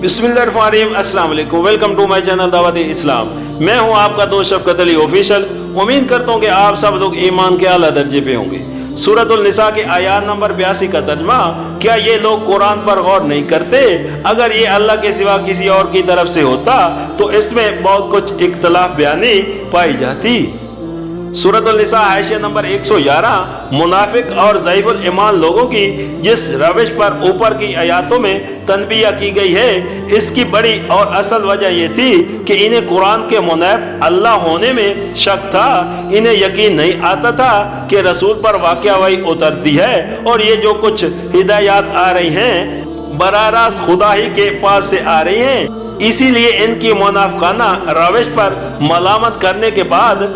बिस्मिल्लाहिर्रहमानिर्रहीम, अस्सलाम वालेकुम। वेलकम टू माय चैनल दावत इस्लाम। मैं हूं आपका दोस्त शफकत अली ऑफिशियल। उम्मीद करता हूं कि आप सब लोग ईमान के आला दर्जे पे होंगे। सूरतुल निसा के आयत नंबर 82 का तर्जमा, क्या ये लोग कुरान पर गौर नहीं करते? अगर ये अल्लाह के सिवा किसी और की तरफ से होता तो इसमें बहुत कुछ इख्तलाफ बयानी पाई जाती। सूरतुल निसा हाशिया नंबर 111 मुनाफिक और ज़ईफुल ईमान लोगों की जिस रविश पर ऊपर की आयतों में तनबीह की गई है, इसकी बड़ी और असल वजह यह थी कि इन्हें कुरान के मुनैब अल्लाह होने में शक था। इन्हें यकीन नहीं आता था कि रसूल पर वाक़या वही उतरती है और ये जो कुछ हिदायत आ रही हैं बराह रास्त खुदा ही के पास से आ रही हैं। इसीलिए इनकी मुनाफिकाना रविश पर मलामत करने के बाद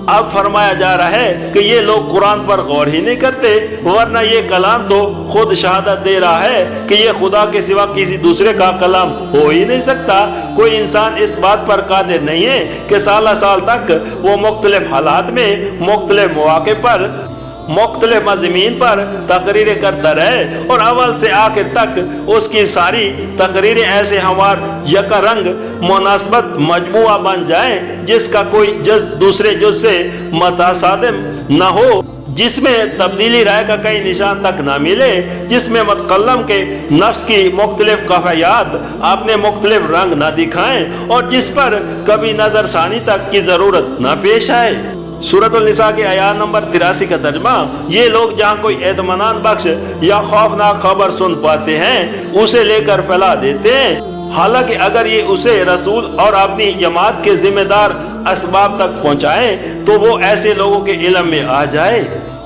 अब फरमाया जा रहा है कि ये लोग कुरान पर गौर ही नहीं करते, वरना ये कलाम तो खुद शहादत दे रहा है कि ये खुदा के सिवा किसी दूसरे का कलाम हो ही नहीं सकता। कोई इंसान इस बात पर कादिर नहीं है कि साल साल तक वो मुख्तलिफ हालात में मुख्तलिफ मौके पर मुख्तलिफ मज़मीन पर तकरीरें करता रहे और अव्वल से आखिर तक उसकी सारी तकरीरें ऐसे हमार यका रंग मुनासबत मजमुआ बन जाए जिसका कोई जज दूसरे जुज से मुतासादिम न हो, जिसमें तब्दीली राय का कई निशान तक ना मिले, जिसमें मुतकल्लम के नफ्स की मुख्तलिफ कफ़ायात अपने मुख्तलिफ रंग ना दिखाएं और जिस पर कभी नजरसानी तक की ज़रूरत ना पेश आए। सूरतुल निसा के आयत नंबर 83 का तर्जमा, ये लोग जहाँ कोई एतमानान बख्श या खौफनाक खबर सुन पाते हैं उसे लेकर फैला देते हैं, हालांकि अगर ये उसे रसूल और अपनी जमात के जिम्मेदार असबाब तक पहुँचाए तो वो ऐसे लोगों के इल्म में आ जाए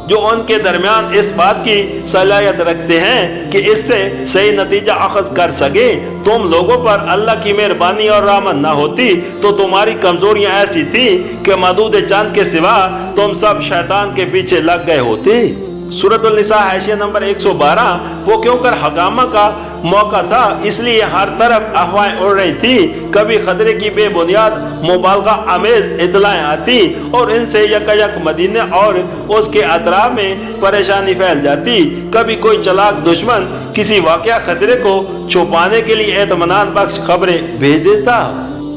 जो उनके दरमियान इस बात की सलाहियत रखते हैं कि इससे सही नतीजा अखज़ कर सके। तुम लोगों पर अल्लाह की मेहरबानी और रहमत न होती तो तुम्हारी कमजोरियां ऐसी थी कि मदूद चंद के सिवा तुम सब शैतान के पीछे लग गए होते। सूरतुल निसा हाशिया नंबर 112, वो क्योंकि हगामा का मौका था इसलिए हर तरफ अफवाहें उड़ रही थी। कभी खतरे की बेबुनियाद मुबालगा आमेज इतलाएं आती और इनसे यकयक मदीने और उसके अतराफ में परेशानी फैल जाती। कभी कोई चलाक दुश्मन किसी वाक़या खतरे को छुपाने के लिए एतमानान बख्श खबरें भेज देता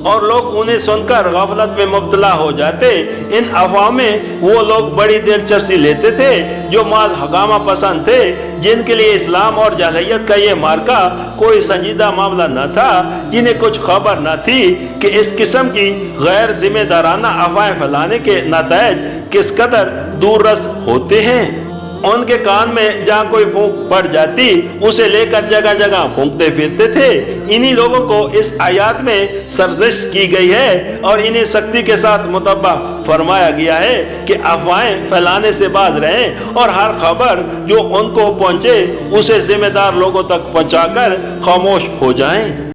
और लोग उन्हें सुनकर गफलत में मुब्तला हो जाते। इन अफवाह में वो लोग बड़ी दिलचस्पी लेते थे जो माज हगामा पसंद थे, जिनके लिए इस्लाम और जाहिलियत का ये मार्का कोई संजीदा मामला न था, जिन्हें कुछ खबर न थी कि इस किस्म की गैर जिम्मेदाराना अफवाहें फैलाने के नताइज किस कदर दूररस होते हैं। उनके कान में जहाँ कोई फूंक पड़ जाती उसे लेकर जगह जगह फूंकते फिरते थे। इन्हीं लोगों को इस आयत में सरजिश की गई है और इन्हें सख्ती के साथ मुतब्बा फरमाया गया है कि अफवाहें फैलाने से बाज रहें और हर खबर जो उनको पहुँचे उसे जिम्मेदार लोगों तक पहुँचाकर खामोश हो जाएं।